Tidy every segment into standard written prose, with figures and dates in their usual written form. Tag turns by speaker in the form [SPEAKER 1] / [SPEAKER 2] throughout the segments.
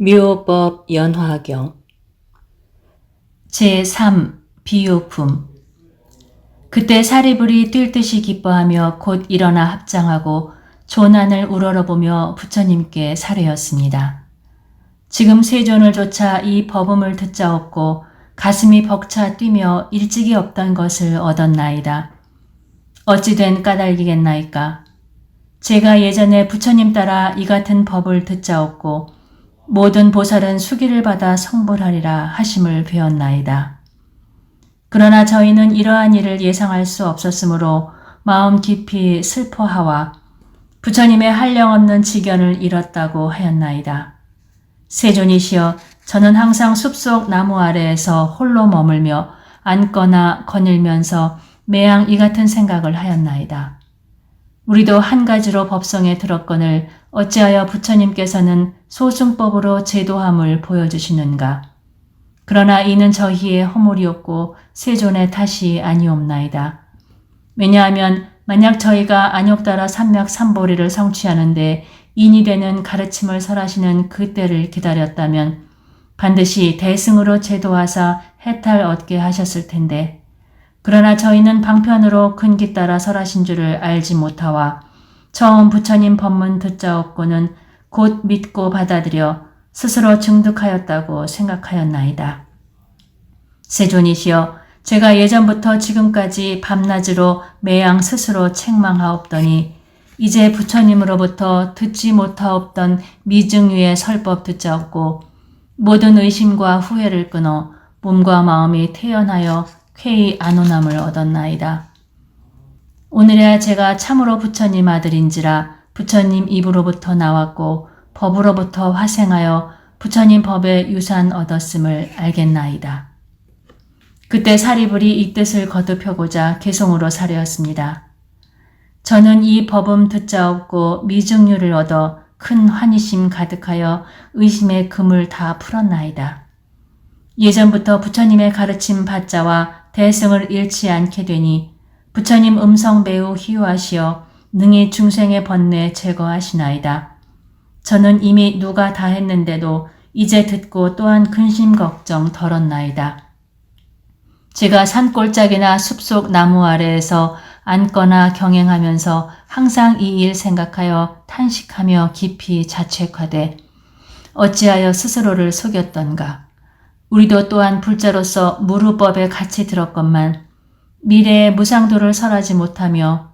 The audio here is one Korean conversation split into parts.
[SPEAKER 1] 묘법 연화경 제3 비유품. 그때 사리불이 뛸 듯이 기뻐하며 곧 일어나 합장하고 조난을 우러러보며 부처님께 사례였습니다. 지금 세존을 조차 이 법음을 듣자옵고 가슴이 벅차 뛰며 일찍이 없던 것을 얻었나이다. 어찌 된 까닭이겠나이까. 제가 예전에 부처님 따라 이 같은 법을 듣자옵고 모든 보살은 수기를 받아 성불하리라 하심을 배웠나이다. 그러나 저희는 이러한 일을 예상할 수 없었으므로 마음 깊이 슬퍼하와 부처님의 한량없는 지견을 잃었다고 하였나이다. 세존이시여, 저는 항상 숲속 나무 아래에서 홀로 머물며 앉거나 거닐면서 매양 이 같은 생각을 하였나이다. 우리도 한 가지로 법성에 들었거늘 어찌하여 부처님께서는 소승법으로 제도함을 보여주시는가. 그러나 이는 저희의 허물이었고 세존의 탓이 아니옵나이다. 왜냐하면 만약 저희가 안욕따라 삼맥삼보리를 성취하는데 인이 되는 가르침을 설하시는 그때를 기다렸다면 반드시 대승으로 제도하사 해탈 얻게 하셨을 텐데, 그러나 저희는 방편으로 근기 따라 설하신 줄을 알지 못하와 처음 부처님 법문 듣자옵고는 곧 믿고 받아들여 스스로 증득하였다고 생각하였나이다. 세존이시여, 제가 예전부터 지금까지 밤낮으로 매양 스스로 책망하옵더니 이제 부처님으로부터 듣지 못하옵던 미증유의 설법 듣자옵고 모든 의심과 후회를 끊어 몸과 마음이 태연하여 쾌히 안온함을 얻었나이다. 오늘에야 제가 참으로 부처님 아들인지라 부처님 입으로부터 나왔고 법으로부터 화생하여 부처님 법의 유산 얻었음을 알겠나이다. 그때 사리불이 이 뜻을 거듭하고자 개송으로 사례였습니다. 저는 이 법음 듣자옵고 미증유를 얻어 큰 환희심 가득하여 의심의 금을 다 풀었나이다. 예전부터 부처님의 가르침 받자와 대승을 잃지 않게 되니 부처님 음성 매우 희유하시어 능히 중생의 번뇌 제거하시나이다. 저는 이미 누가 다 했는데도 이제 듣고 또한 근심 걱정 덜었나이다. 제가 산골짜기나 숲속 나무 아래에서 앉거나 경행하면서 항상 이 일 생각하여 탄식하며 깊이 자책하되 어찌하여 스스로를 속였던가. 우리도 또한 불자로서 무루법에 같이 들었건만 미래의 무상도를 설하지 못하며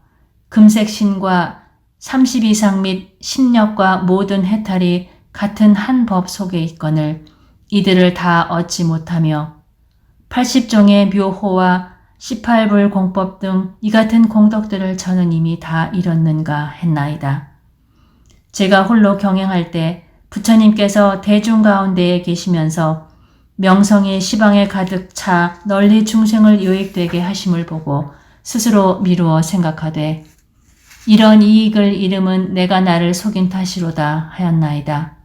[SPEAKER 1] 금색신과 30 이상 및 신력과 모든 해탈이 같은 한 법 속에 있거늘 이들을 다 얻지 못하며 80종의 묘호와 18불 공법 등 이 같은 공덕들을 저는 이미 다 잃었는가 했나이다. 제가 홀로 경행할 때 부처님께서 대중 가운데에 계시면서 명성이 시방에 가득 차 널리 중생을 유익되게 하심을 보고 스스로 미루어 생각하되 이런 이익을 잃음은 내가 나를 속인 탓이로다 하였나이다.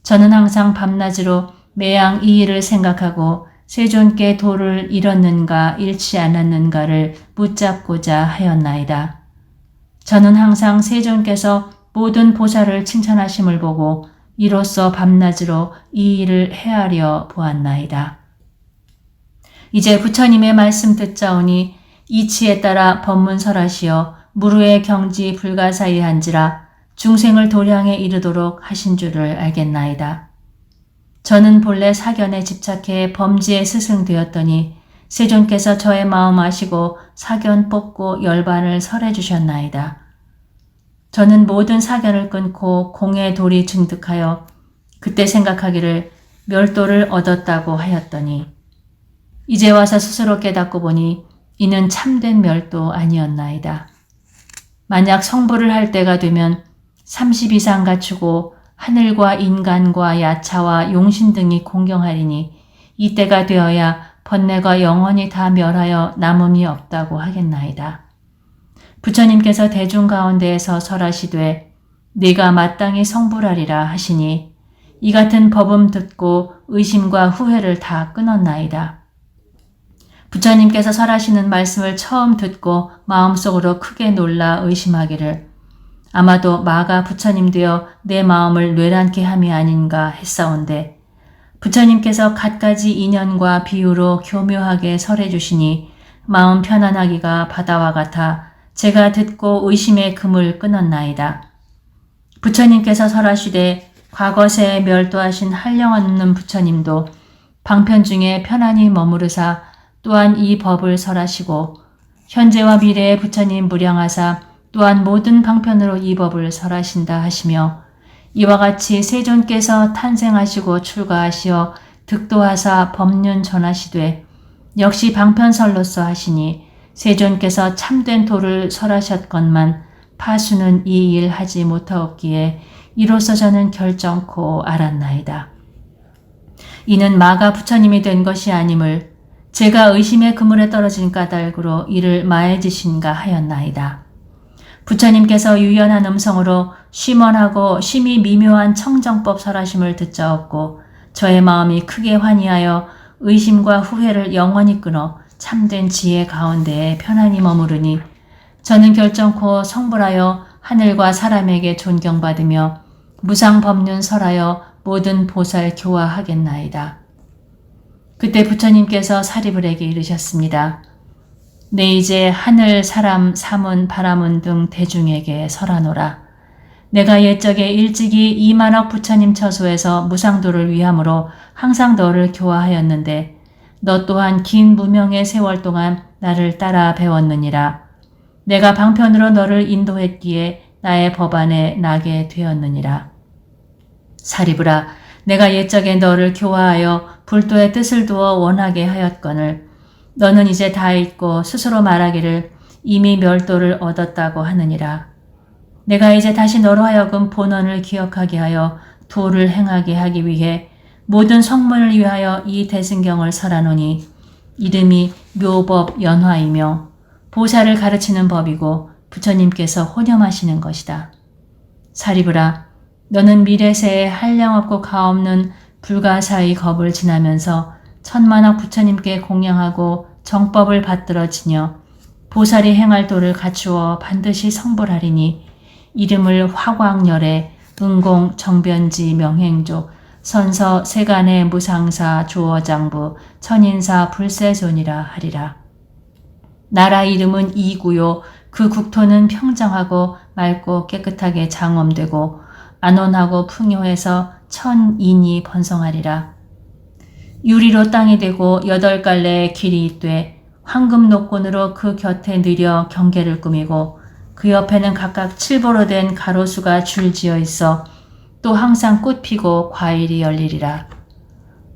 [SPEAKER 1] 저는 항상 밤낮으로 매양 이 일을 생각하고 세존께 도를 잃었는가 잃지 않았는가를 묻잡고자 하였나이다. 저는 항상 세존께서 모든 보살을 칭찬하심을 보고 이로써 밤낮으로 이 일을 헤아려 보았나이다. 이제 부처님의 말씀 듣자오니 이치에 따라 법문설하시어 무루의 경지 불가사의한지라 중생을 도량에 이르도록 하신 줄을 알겠나이다. 저는 본래 사견에 집착해 범지에 스승되었더니 세존께서 저의 마음 아시고 사견 뽑고 열반을 설해 주셨나이다. 저는 모든 사견을 끊고 공의 도리 증득하여 그때 생각하기를 멸도를 얻었다고 하였더니 이제 와서 스스로 깨닫고 보니 이는 참된 멸도 아니었나이다. 만약 성불을 할 때가 되면 30 이상 갖추고 하늘과 인간과 야차와 용신 등이 공경하리니 이때가 되어야 번뇌가 영원히 다 멸하여 남음이 없다고 하겠나이다. 부처님께서 대중 가운데에서 설하시되 네가 마땅히 성불하리라 하시니 이 같은 법음 듣고 의심과 후회를 다 끊었나이다. 부처님께서 설하시는 말씀을 처음 듣고 마음속으로 크게 놀라 의심하기를 아마도 마가 부처님 되어 내 마음을 뇌란케 함이 아닌가 했사온데 부처님께서 갖가지 인연과 비유로 교묘하게 설해 주시니 마음 편안하기가 바다와 같아 제가 듣고 의심의 금을 끊었나이다. 부처님께서 설하시되 과거세에 멸도하신 한량없는 부처님도 방편 중에 편안히 머무르사 또한 이 법을 설하시고 현재와 미래의 부처님 무량하사 또한 모든 방편으로 이 법을 설하신다 하시며 이와 같이 세존께서 탄생하시고 출가하시어 득도하사 법륜 전하시되 역시 방편설로서 하시니 세존께서 참된 도를 설하셨건만 파수는 이 일 하지 못하옵기에 이로써 저는 결정코 알았나이다. 이는 마가 부처님이 된 것이 아님을 제가 의심의 그물에 떨어진 까닭으로 이를 마해지신가 하였나이다. 부처님께서 유연한 음성으로 심원하고 심히 미묘한 청정법 설하심을 듣자옵고 저의 마음이 크게 환희하여 의심과 후회를 영원히 끊어 참된 지혜 가운데에 편안히 머무르니 저는 결정코 성불하여 하늘과 사람에게 존경받으며 무상법륜 설하여 모든 보살 교화하겠나이다. 그때 부처님께서 사리불에게 이르셨습니다. 내 이제 하늘, 사람, 사문, 바라문 등 대중에게 설하노라. 내가 옛적에 일찍이 2만억 부처님 처소에서 무상도를 위함으로 항상 너를 교화하였는데 너 또한 긴 무명의 세월 동안 나를 따라 배웠느니라. 내가 방편으로 너를 인도했기에 나의 법안에 나게 되었느니라. 사리불아, 내가 옛적에 너를 교화하여 불도의 뜻을 두어 원하게 하였거늘 너는 이제 다 잊고 스스로 말하기를 이미 멸도를 얻었다고 하느니라. 내가 이제 다시 너로 하여금 본원을 기억하게 하여 도를 행하게 하기 위해 모든 성문을 위하여 이 대승경을 설하노니 이름이 묘법 연화이며 보살을 가르치는 법이고 부처님께서 혼염하시는 것이다. 사리불아, 너는 미래세에 한량없고 가없는 불가사의 겁을 지나면서 천만억 부처님께 공양하고 정법을 받들어 지녀 보살이 행할 도를 갖추어 반드시 성불하리니 이름을 화광열애, 응공, 정변지, 명행조, 선서, 세간의 무상사, 조어장부, 천인사, 불세존이라 하리라. 나라 이름은 이구요. 그 국토는 평정하고 맑고 깨끗하게 장엄되고 안온하고 풍요해서 천인이 번성하리라. 유리로 땅이 되고 8갈래의 길이 있되 황금 녹곤으로 그 곁에 느려 경계를 꾸미고 그 옆에는 각각 칠보로 된 가로수가 줄지어 있어 또 항상 꽃 피고 과일이 열리리라.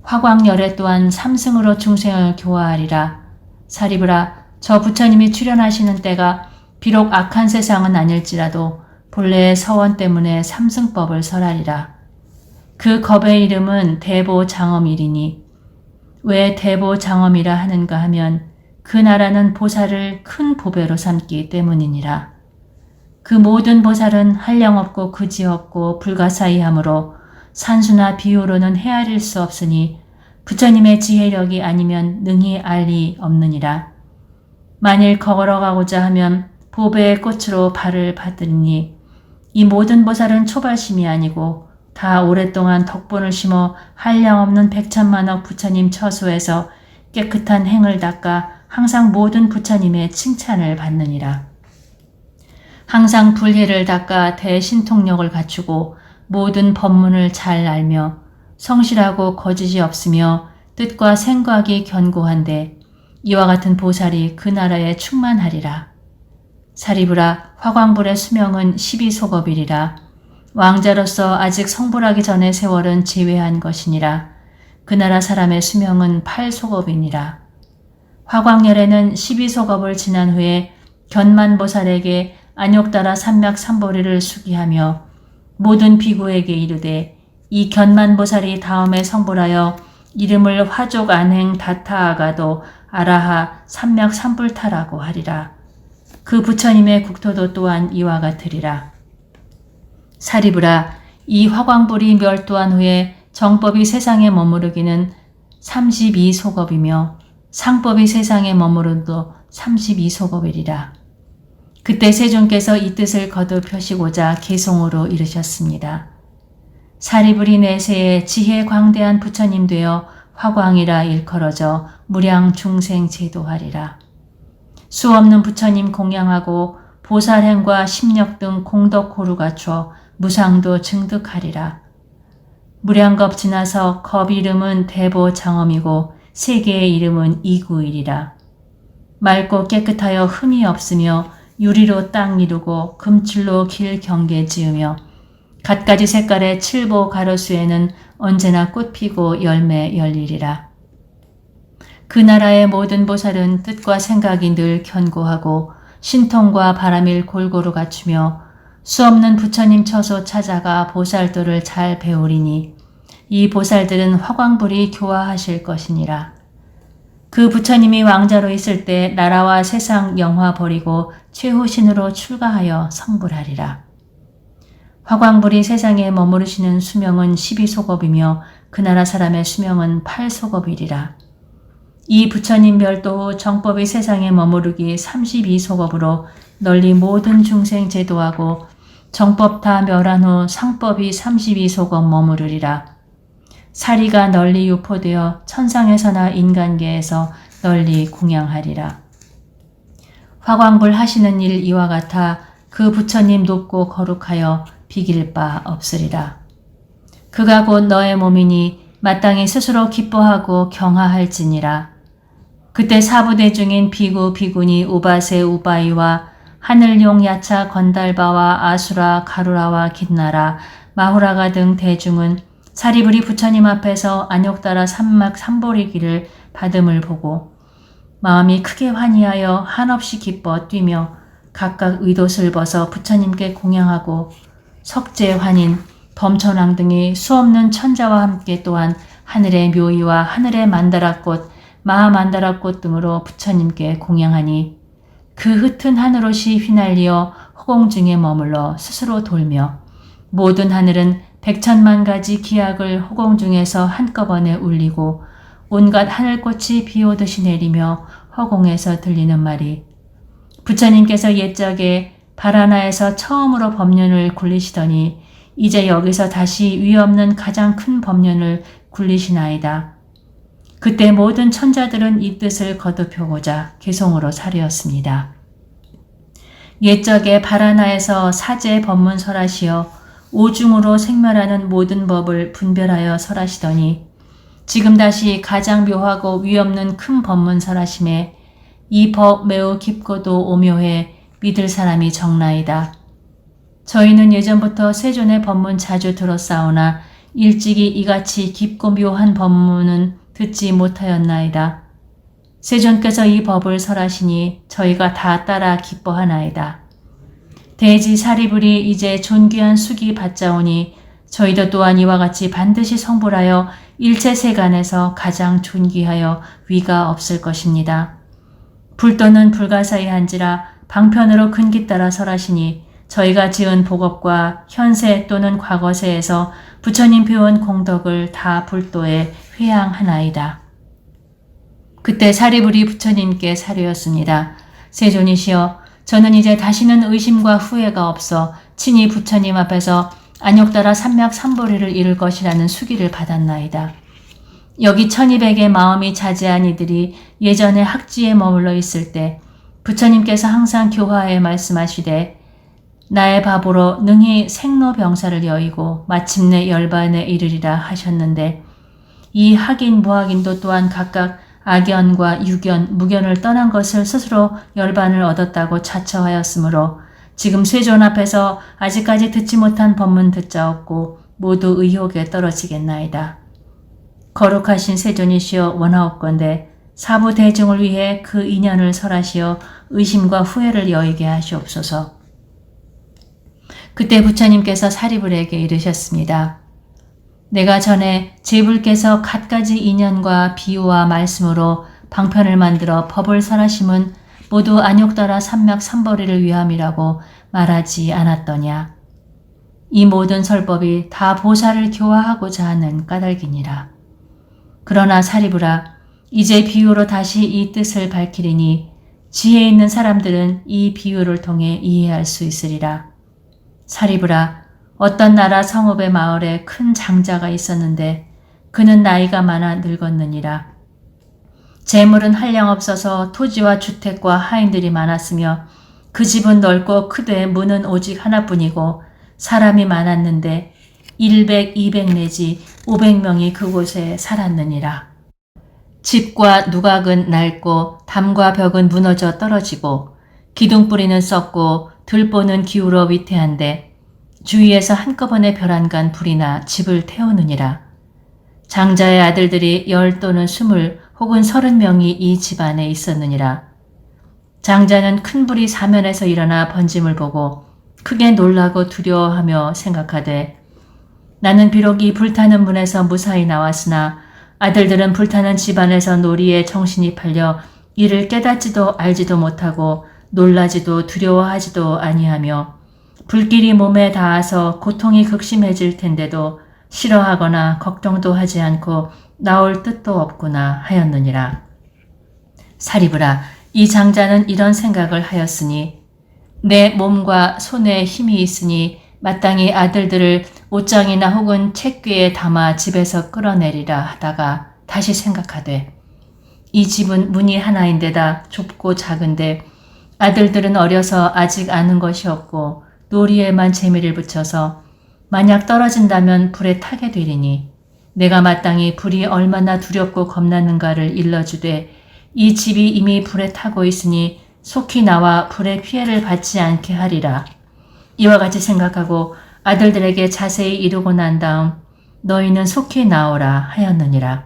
[SPEAKER 1] 화광열애 또한 삼승으로 중생을 교화하리라. 사리불아, 저 부처님이 출현하시는 때가 비록 악한 세상은 아닐지라도 본래의 서원 때문에 삼승법을 설하리라. 그 겁의 이름은 대보장엄이리니 왜 대보장엄이라 하는가 하면 그 나라는 보살을 큰 보배로 삼기 때문이니라. 그 모든 보살은 한량없고 그지없고 불가사의하므로 산수나 비유로는 헤아릴 수 없으니 부처님의 지혜력이 아니면 능히 알 리 없느니라. 만일 걸어가고자 하면 보배의 꽃으로 발을 받으니 이 모든 보살은 초발심이 아니고 다 오랫동안 덕분을 심어 한량없는 백천만억 부처님 처소에서 깨끗한 행을 닦아 항상 모든 부처님의 칭찬을 받느니라. 항상 불의를 닦아 대신통력을 갖추고 모든 법문을 잘 알며 성실하고 거짓이 없으며 뜻과 생각이 견고한데 이와 같은 보살이 그 나라에 충만하리라. 사리불아, 화광불의 수명은 12소겁이리라. 왕자로서 아직 성불하기 전의 세월은 제외한 것이니라. 그 나라 사람의 수명은 8소겁이니라. 화광열에는 12소겁을 지난 후에 견만보살에게 안욕따라 삼맥삼보리를 수기하며 모든 비구에게 이르되 이 견만보살이 다음에 성불하여 이름을 화족 안행 다타아가도 아라하 삼맥삼불타라고 하리라. 그 부처님의 국토도 또한 이와 같으리라. 사리불아, 이 화광불이 멸도한 후에 정법이 세상에 머무르기는 32소겁이며 상법이 세상에 머무르도 32소겁이리라. 그때 세존께서 이 뜻을 거듭 펴시고자 개송으로 이르셨습니다. 사리부리 내세에 지혜 광대한 부처님 되어 화광이라 일컬어져 무량 중생 제도하리라. 수없는 부처님 공양하고 보살행과 심력 등 공덕 고루 갖춰 무상도 증득하리라. 무량겁 지나서 겁 이름은 대보장엄이고 세계의 이름은 이구일이라. 맑고 깨끗하여 흠이 없으며 유리로 땅 이루고 금칠로 길 경계 지으며 갖가지 색깔의 칠보 가로수에는 언제나 꽃 피고 열매 열리리라. 그 나라의 모든 보살은 뜻과 생각이 늘 견고하고 신통과 바람일 골고루 갖추며 수없는 부처님 처소 찾아가 보살도를 잘 배우리니 이 보살들은 화광불이 교화하실 것이니라. 그 부처님이 왕자로 있을 때 나라와 세상 영화 버리고 최후신으로 출가하여 성불하리라. 화광불이 세상에 머무르시는 수명은 12소겁이며 그 나라 사람의 수명은 8소겁이리라. 이 부처님 별도 후 정법이 세상에 머무르기 32소겁으로 널리 모든 중생 제도하고 정법 다 멸한 후 상법이 32소겁 머무르리라. 사리가 널리 유포되어 천상에서나 인간계에서 널리 공양하리라. 화광불 하시는 일 이와 같아 그 부처님 높고 거룩하여 비길 바 없으리라. 그가 곧 너의 몸이니 마땅히 스스로 기뻐하고 경하할지니라. 그때 사부대 중인 비구 비구니 우바세 우바이와 하늘용 야차 건달바와 아수라 가루라와 긴나라 마후라가 등 대중은 사리부리 부처님 앞에서 안욕따라 삼막 삼보리기를 받음을 보고 마음이 크게 환희하여 한없이 기뻐 뛰며 각각 의돛을 벗어 부처님께 공양하고 석재 환인, 범천왕 등이 수없는 천자와 함께 또한 하늘의 묘의와 하늘의 만다라꽃, 마하만다라꽃 등으로 부처님께 공양하니 그 흩은 하늘옷이 휘날리어 허공 중에 머물러 스스로 돌며 모든 하늘은 백천만 가지 기약을 허공 중에서 한꺼번에 울리고 온갖 하늘꽃이 비오듯이 내리며 허공에서 들리는 말이 부처님께서 옛적에 바라나에서 처음으로 법륜을 굴리시더니 이제 여기서 다시 위없는 가장 큰 법륜을 굴리시나이다. 그때 모든 천자들은 이 뜻을 거듭하고자 개송으로 사려였습니다. 옛적에 바라나에서 사제 법문 설하시어 오중으로 생멸하는 모든 법을 분별하여 설하시더니 지금 다시 가장 묘하고 위없는 큰 법문 설하심에 이 법 매우 깊고도 오묘해 믿을 사람이 적나이다. 저희는 예전부터 세존의 법문 자주 들었사오나 일찍이 이같이 깊고 묘한 법문은 듣지 못하였나이다. 세존께서 이 법을 설하시니 저희가 다 따라 기뻐하나이다. 대지 사리불이 이제 존귀한 수기 받자오니 저희도 또한 이와 같이 반드시 성불하여 일체 세간에서 가장 존귀하여 위가 없을 것입니다. 불도는 불가사의한지라 방편으로 근기 따라 설하시니 저희가 지은 복업과 현세 또는 과거세에서 부처님 배운 공덕을 다 불도에 회양하나이다. 그때 사리부리 부처님께 사료였습니다. 세존이시여, 저는 이제 다시는 의심과 후회가 없어 친히 부처님 앞에서 안욕따라 삼맥 삼보리를 이룰 것이라는 수기를 받았나이다. 여기 1200의 마음이 자제한 이들이 예전에 학지에 머물러 있을 때 부처님께서 항상 교화에 말씀하시되 나의 바보로 능히 생로병사를 여의고 마침내 열반에 이르리라 하셨는데 이 학인 무학인도 또한 각각 악연과 유견, 무견을 떠난 것을 스스로 열반을 얻었다고 자처하였으므로 지금 세존 앞에서 아직까지 듣지 못한 법문 듣자없고 모두 의혹에 떨어지겠나이다. 거룩하신 세존이시여 원하옵건대 사부 대중을 위해 그 인연을 설하시어 의심과 후회를 여의게 하시옵소서. 그때 부처님께서 사리불에게 이르셨습니다. 내가 전에 제불께서 갖가지 인연과 비유와 말씀으로 방편을 만들어 법을 설하심은 모두 안욕따라 삼맥 삼보리를 위함이라고 말하지 않았더냐. 이 모든 설법이 다 보살을 교화하고자 하는 까닭이니라. 그러나 사리불아, 이제 비유로 다시 이 뜻을 밝히리니 지혜 있는 사람들은 이 비유를 통해 이해할 수 있으리라. 사리브라, 어떤 나라 성읍의 마을에 큰 장자가 있었는데 그는 나이가 많아 늙었느니라. 재물은 한량없어서 토지와 주택과 하인들이 많았으며 그 집은 넓고 크되 문은 오직 하나뿐이고 사람이 많았는데 100, 200 내지 500명이 그곳에 살았느니라. 집과 누각은 낡고 담과 벽은 무너져 떨어지고 기둥뿌리는 썩고 들보는 기울어 위태한데 주위에서 한꺼번에 벼랑간 불이나 집을 태우느니라. 장자의 아들들이 10 또는 20 혹은 30명이 이 집안에 있었느니라. 장자는 큰 불이 사면에서 일어나 번짐을 보고 크게 놀라고 두려워하며 생각하되 나는 비록 이 불타는 문에서 무사히 나왔으나 아들들은 불타는 집안에서 놀이에 정신이 팔려 이를 깨닫지도 알지도 못하고 놀라지도 두려워하지도 아니하며 불길이 몸에 닿아서 고통이 극심해질 텐데도 싫어하거나 걱정도 하지 않고 나올 뜻도 없구나 하였느니라. 사리브라, 이 장자는 이런 생각을 하였으니 내 몸과 손에 힘이 있으니 마땅히 아들들을 옷장이나 혹은 책귀에 담아 집에서 끌어내리라 하다가 다시 생각하되 이 집은 문이 하나인데다 좁고 작은데 아들들은 어려서 아직 아는 것이 없고 놀이에만 재미를 붙여서 만약 떨어진다면 불에 타게 되리니 내가 마땅히 불이 얼마나 두렵고 겁나는가를 일러주되 이 집이 이미 불에 타고 있으니 속히 나와 불의 피해를 받지 않게 하리라. 이와 같이 생각하고 아들들에게 자세히 이루고 난 다음 너희는 속히 나오라 하였느니라.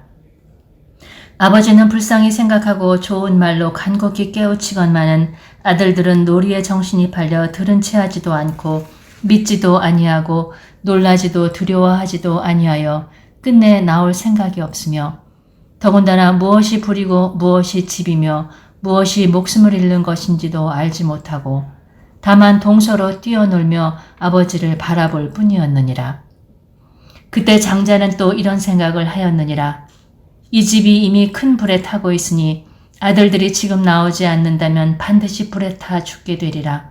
[SPEAKER 1] 아버지는 불쌍히 생각하고 좋은 말로 간곡히 깨우치건만은 아들들은 놀이에 정신이 팔려 들은 채 하지도 않고 믿지도 아니하고 놀라지도 두려워하지도 아니하여 끝내 나올 생각이 없으며 더군다나 무엇이 불이고 무엇이 집이며 무엇이 목숨을 잃는 것인지도 알지 못하고 다만 동서로 뛰어놀며 아버지를 바라볼 뿐이었느니라. 그때 장자는 또 이런 생각을 하였느니라. 이 집이 이미 큰 불에 타고 있으니 아들들이 지금 나오지 않는다면 반드시 불에 타 죽게 되리라.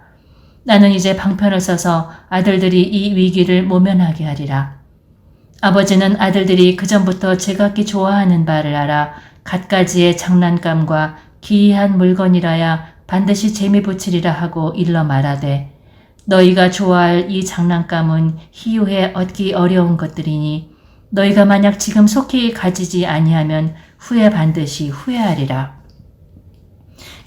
[SPEAKER 1] 나는 이제 방편을 써서 아들들이 이 위기를 모면하게 하리라. 아버지는 아들들이 그전부터 제각기 좋아하는 바를 알아 갖가지의 장난감과 기이한 물건이라야 반드시 재미 붙이리라 하고 일러 말하되 너희가 좋아할 이 장난감은 희유해 얻기 어려운 것들이니 너희가 만약 지금 속히 가지지 아니하면 후에 반드시 후회하리라.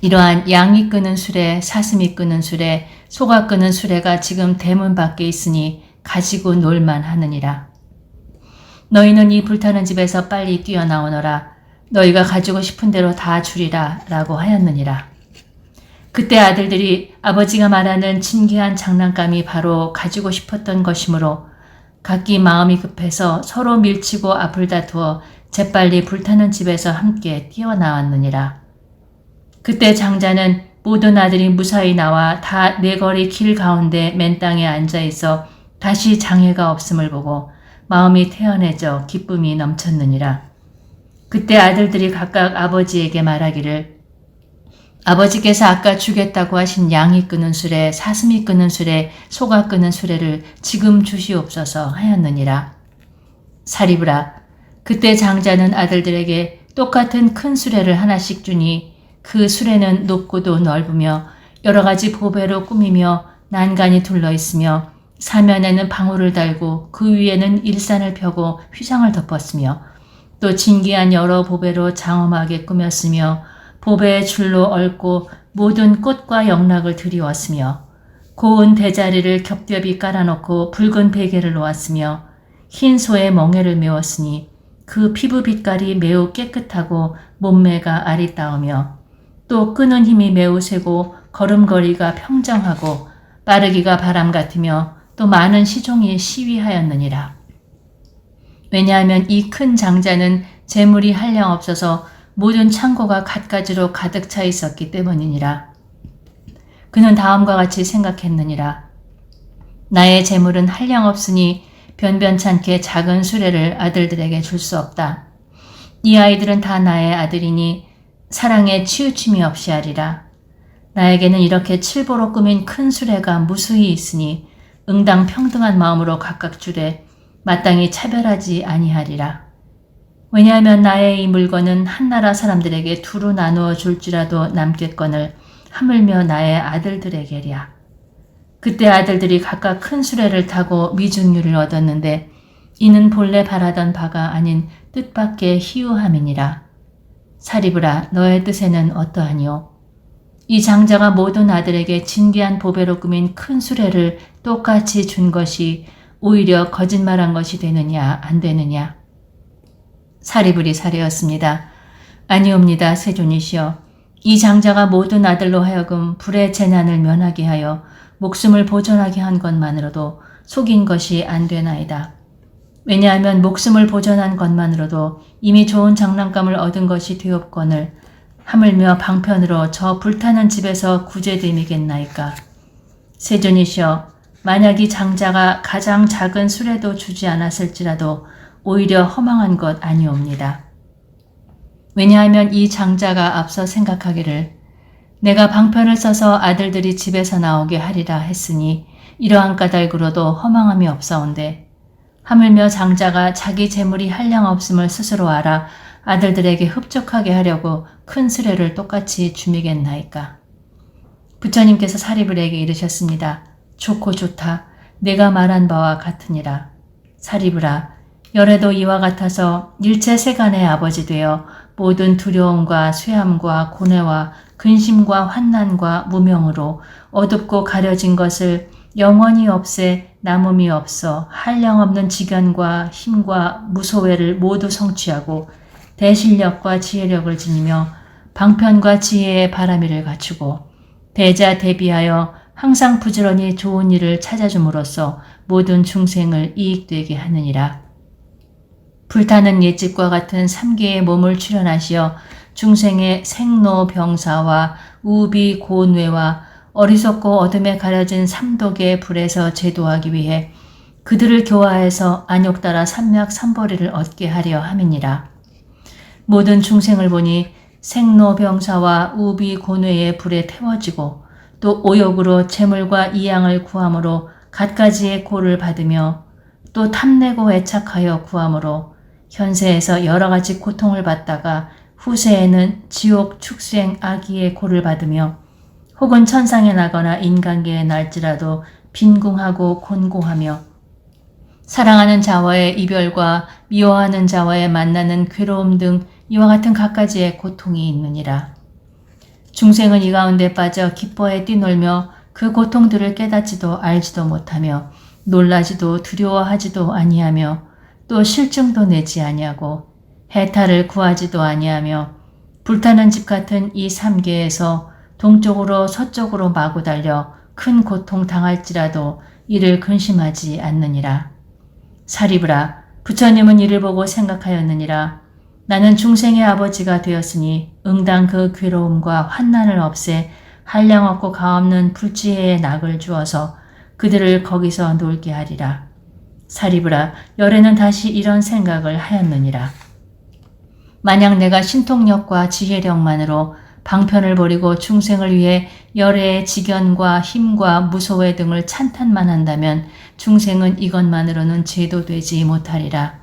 [SPEAKER 1] 이러한 양이 끄는 수레, 사슴이 끄는 수레, 소가 끄는 수레가 지금 대문 밖에 있으니 가지고 놀만 하느니라. 너희는 이 불타는 집에서 빨리 뛰어나오너라. 너희가 가지고 싶은 대로 다 주리라 라고 하였느니라. 그때 아들들이 아버지가 말하는 진귀한 장난감이 바로 가지고 싶었던 것이므로 각기 마음이 급해서 서로 밀치고 앞을 다투어 재빨리 불타는 집에서 함께 뛰어나왔느니라. 그때 장자는 모든 아들이 무사히 나와 다 네거리 길 가운데 맨 땅에 앉아있어 다시 장애가 없음을 보고 마음이 태연해져 기쁨이 넘쳤느니라. 그때 아들들이 각각 아버지에게 말하기를 아버지께서 아까 주겠다고 하신 양이 끄는 수레, 사슴이 끄는 수레, 소가 끄는 수레를 지금 주시옵소서 하였느니라. 사리브라, 그때 장자는 아들들에게 똑같은 큰 수레를 하나씩 주니 그 수레는 높고도 넓으며 여러 가지 보배로 꾸미며 난간이 둘러 있으며 사면에는 방울을 달고 그 위에는 일산을 펴고 휘장을 덮었으며 또 진귀한 여러 보배로 장엄하게 꾸몄으며 보배의 줄로 얽고 모든 꽃과 영락을 들이웠으며 고운 대자리를 겹겹이 깔아놓고 붉은 베개를 놓았으며 흰 소의 멍에를 메웠으니 그 피부 빛깔이 매우 깨끗하고 몸매가 아리따우며 또 끄는 힘이 매우 세고 걸음걸이가 평정하고 빠르기가 바람 같으며 또 많은 시종이 시위하였느니라. 왜냐하면 이 큰 장자는 재물이 한량없어서 모든 창고가 갖가지로 가득 차 있었기 때문이니라. 그는 다음과 같이 생각했느니라. 나의 재물은 한량없으니 변변찮게 작은 수레를 아들들에게 줄 수 없다. 이 아이들은 다 나의 아들이니 사랑에 치우침이 없이 하리라. 나에게는 이렇게 칠보로 꾸민 큰 수레가 무수히 있으니 응당 평등한 마음으로 각각 주되 마땅히 차별하지 아니하리라. 왜냐하면 나의 이 물건은 한 나라 사람들에게 두루 나누어 줄지라도 남겠거늘 하물며 나의 아들들에게랴. 그때 아들들이 각각 큰 수레를 타고 미중류를 얻었는데 이는 본래 바라던 바가 아닌 뜻밖의 희유함이니라. 사리브라, 너의 뜻에는 어떠하니요? 이 장자가 모든 아들에게 진귀한 보배로 꾸민 큰 수레를 똑같이 준 것이 오히려 거짓말한 것이 되느냐 안 되느냐? 사리불이 사례였습니다. 아니옵니다, 세존이시여. 이 장자가 모든 아들로 하여금 불의 재난을 면하게 하여 목숨을 보존하게 한 것만으로도 속인 것이 안 되나이다. 왜냐하면 목숨을 보존한 것만으로도 이미 좋은 장난감을 얻은 것이 되었거늘 하물며 방편으로 저 불타는 집에서 구제됨이겠나이까. 세존이시여, 만약 이 장자가 가장 작은 수레도 주지 않았을지라도 오히려 허망한 것 아니옵니다. 왜냐하면 이 장자가 앞서 생각하기를 내가 방편을 써서 아들들이 집에서 나오게 하리라 했으니 이러한 까닭으로도 허망함이 없사온데 하물며 장자가 자기 재물이 한량 없음을 스스로 알아 아들들에게 흡족하게 하려고 큰 수레를 똑같이 주미겠나이까. 부처님께서 사리불에게 이르셨습니다. 좋고 좋다. 내가 말한 바와 같으니라. 사리불아, 열애도 이와 같아서 일체 세간의 아버지 되어 모든 두려움과 쇠함과 고뇌와 근심과 환난과 무명으로 어둡고 가려진 것을 영원히 없애 남음이 없어 한량없는 지견과 힘과 무소외를 모두 성취하고 대실력과 지혜력을 지니며 방편과 지혜의 바람이를 갖추고 대자 대비하여 항상 부지런히 좋은 일을 찾아줌으로써 모든 중생을 이익되게 하느니라. 불타는 옛집과 같은 삼계의 몸을 출현하시어 중생의 생로병사와 우비 고뇌와 어리석고 어둠에 가려진 삼독의 불에서 제도하기 위해 그들을 교화해서 안욕 따라 삼맥삼보리를 얻게 하려 함이니라. 모든 중생을 보니 생로병사와 우비 고뇌의 불에 태워지고 또 오욕으로 재물과 이양을 구함으로 갖가지의 고를 받으며 또 탐내고 애착하여 구함으로 현세에서 여러 가지 고통을 받다가 후세에는 지옥 축생 악의의 고를 받으며 혹은 천상에 나거나 인간계에 날지라도 빈궁하고 곤고하며 사랑하는 자와의 이별과 미워하는 자와의 만나는 괴로움 등 이와 같은 갖가지의 고통이 있느니라. 중생은 이 가운데 빠져 기뻐해 뛰놀며 그 고통들을 깨닫지도 알지도 못하며 놀라지도 두려워하지도 아니하며 또 실증도 내지 아니하고 해탈을 구하지도 아니하며 불타는 집 같은 이 삼계에서 동쪽으로 서쪽으로 마구 달려 큰 고통 당할지라도 이를 근심하지 않느니라. 사리브라, 부처님은 이를 보고 생각하였느니라. 나는 중생의 아버지가 되었으니 응당 그 괴로움과 환난을 없애 한량없고 가없는 불지혜의 낙을 주어서 그들을 거기서 놀게 하리라. 사리브라, 열애는 다시 이런 생각을 하였느니라. 만약 내가 신통력과 지혜력만으로 방편을 버리고 중생을 위해 열애의 지견과 힘과 무소외 등을 찬탄만 한다면 중생은 이것만으로는 제도되지 못하리라.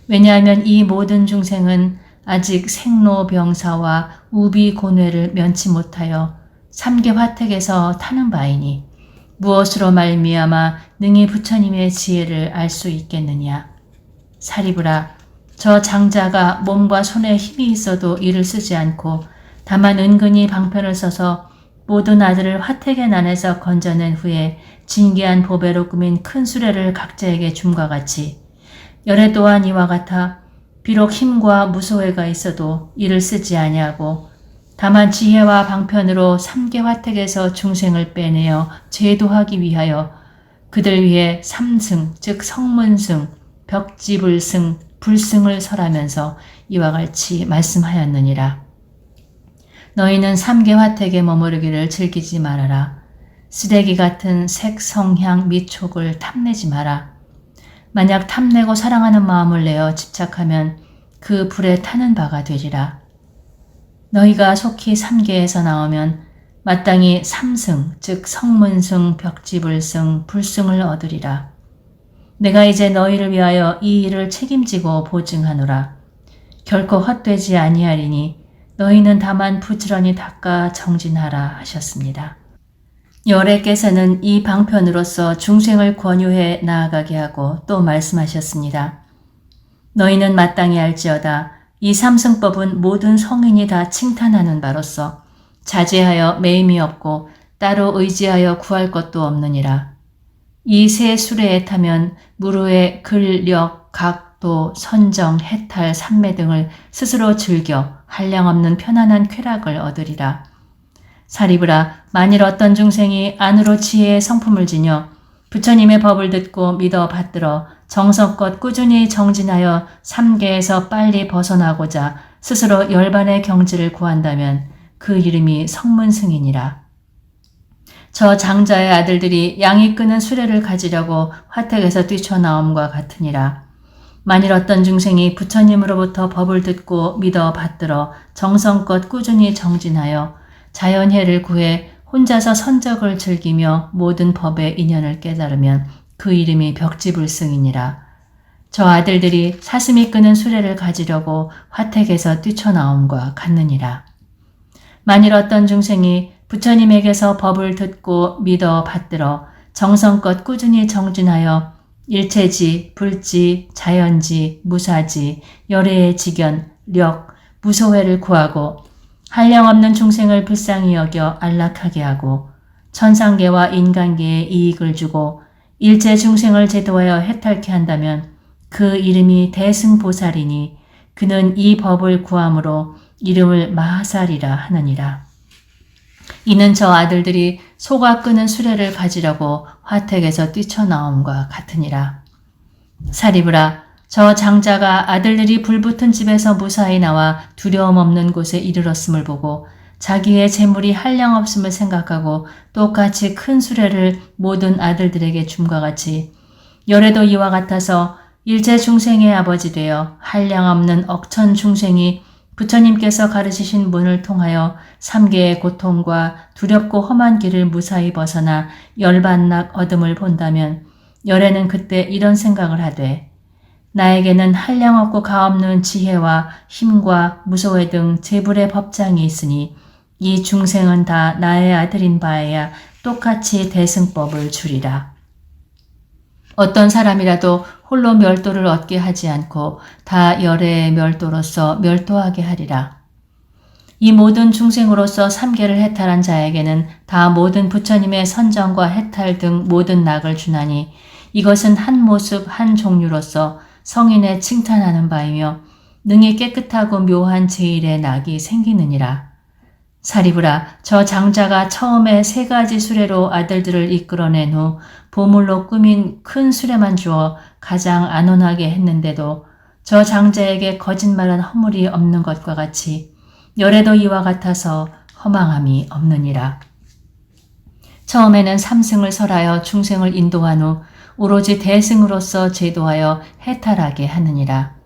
[SPEAKER 1] 왜냐하면 이 모든 중생은 아직 생로병사와 우비고뇌를 면치 못하여 삼계화택에서 타는 바이니 무엇으로 말미암아 능히 부처님의 지혜를 알 수 있겠느냐. 사리브라, 저 장자가 몸과 손에 힘이 있어도 이를 쓰지 않고 다만 은근히 방편을 써서 모든 아들을 화택의 난에서 건져낸 후에 진귀한 보배로 꾸민 큰 수레를 각자에게 줌과 같이 열애 또한 이와 같아 비록 힘과 무소회가 있어도 이를 쓰지 아니하고 다만 지혜와 방편으로 삼계화택에서 중생을 빼내어 제도하기 위하여 그들 위해 삼승 즉 성문승, 벽지불승, 불승을 설하면서 이와 같이 말씀하였느니라. 너희는 삼계화택에 머무르기를 즐기지 말아라. 쓰레기 같은 색, 성향, 미촉을 탐내지 마라. 만약 탐내고 사랑하는 마음을 내어 집착하면 그 불에 타는 바가 되리라. 너희가 속히 삼계에서 나오면 마땅히 삼승 즉 성문승, 벽지불승, 불승을 얻으리라. 내가 이제 너희를 위하여 이 일을 책임지고 보증하노라. 결코 헛되지 아니하리니 너희는 다만 부지런히 닦아 정진하라 하셨습니다. 여호와께서는 이 방편으로서 중생을 권유해 나아가게 하고 또 말씀하셨습니다. 너희는 마땅히 알지어다. 이 삼승법은 모든 성인이 다 칭탄하는 바로서 자제하여 매임이 없고 따로 의지하여 구할 것도 없느니라. 이 세 수레에 타면 무르의 근력, 각도, 선정, 해탈, 삼매 등을 스스로 즐겨 한량없는 편안한 쾌락을 얻으리라. 사리브라, 만일 어떤 중생이 안으로 지혜의 성품을 지녀 부처님의 법을 듣고 믿어 받들어 정성껏 꾸준히 정진하여 삼계에서 빨리 벗어나고자 스스로 열반의 경지를 구한다면 그 이름이 성문승이니라. 저 장자의 아들들이 양이 끄는 수레를 가지려고 화택에서 뛰쳐나옴과 같으니라. 만일 어떤 중생이 부처님으로부터 법을 듣고 믿어 받들어 정성껏 꾸준히 정진하여 자연혜를 구해 혼자서 선적을 즐기며 모든 법의 인연을 깨달으면 그 이름이 벽지불승이니라. 저 아들들이 사슴이 끄는 수레를 가지려고 화택에서 뛰쳐나옴과 같느니라. 만일 어떤 중생이 부처님에게서 법을 듣고 믿어 받들어 정성껏 꾸준히 정진하여 일체지, 불지, 자연지, 무사지, 열애의 지견, 력, 무소회를 구하고 한량없는 중생을 불쌍히 여겨 안락하게 하고 천상계와 인간계에 이익을 주고 일체 중생을 제도하여 해탈케 한다면 그 이름이 대승보살이니 그는 이 법을 구함으로 이름을 마하살이라 하느니라. 이는 저 아들들이 소가 끄는 수레를 가지려고 화택에서 뛰쳐나옴과 같으니라. 사리브라, 저 장자가 아들들이 불붙은 집에서 무사히 나와 두려움 없는 곳에 이르렀음을 보고 자기의 재물이 한량없음을 생각하고 똑같이 큰 수레를 모든 아들들에게 줌과 같이 열애도 이와 같아서 일체 중생의 아버지 되어 한량없는 억천 중생이 부처님께서 가르치신 문을 통하여 삼계의 고통과 두렵고 험한 길을 무사히 벗어나 열반락 얻음을 본다면 열애는 그때 이런 생각을 하되 나에게는 한량없고 가없는 지혜와 힘과 무소회 등 재불의 법장이 있으니 이 중생은 다 나의 아들인 바에야 똑같이 대승법을 주리라. 어떤 사람이라도 홀로 멸도를 얻게 하지 않고 다 열애의 멸도로서 멸도하게 하리라. 이 모든 중생으로서 삼계를 해탈한 자에게는 다 모든 부처님의 선정과 해탈 등 모든 낙을 주나니 이것은 한 모습 한 종류로서 성인의 칭탄하는 바이며 능히 깨끗하고 묘한 제일의 낙이 생기느니라. 사리브라, 저 장자가 처음에 3가지 수레로 아들들을 이끌어낸 후 보물로 꾸민 큰 수레만 주어 가장 안온하게 했는데도 저 장자에게 거짓말한 허물이 없는 것과 같이 열애도 이와 같아서 허망함이 없느니라. 처음에는 삼승을 설하여 중생을 인도한 후 오로지 대승으로서 제도하여 해탈하게 하느니라.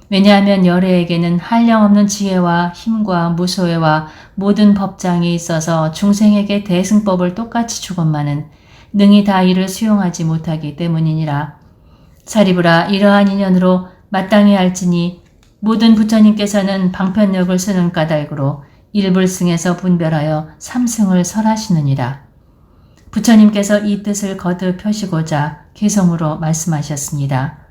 [SPEAKER 1] 왜냐하면 열애에게는 한량없는 지혜와 힘과 무소회와 모든 법장이 있어서 중생에게 대승법을 똑같이 주건만은 능히 다 이를 수용하지 못하기 때문이니라. 사리브라, 이러한 인연으로 마땅히 알지니 모든 부처님께서는 방편력을 쓰는 까닭으로 일불승에서 분별하여 삼승을 설하시느니라. 부처님께서 이 뜻을 거듭 펴시고자 개성으로 말씀하셨습니다.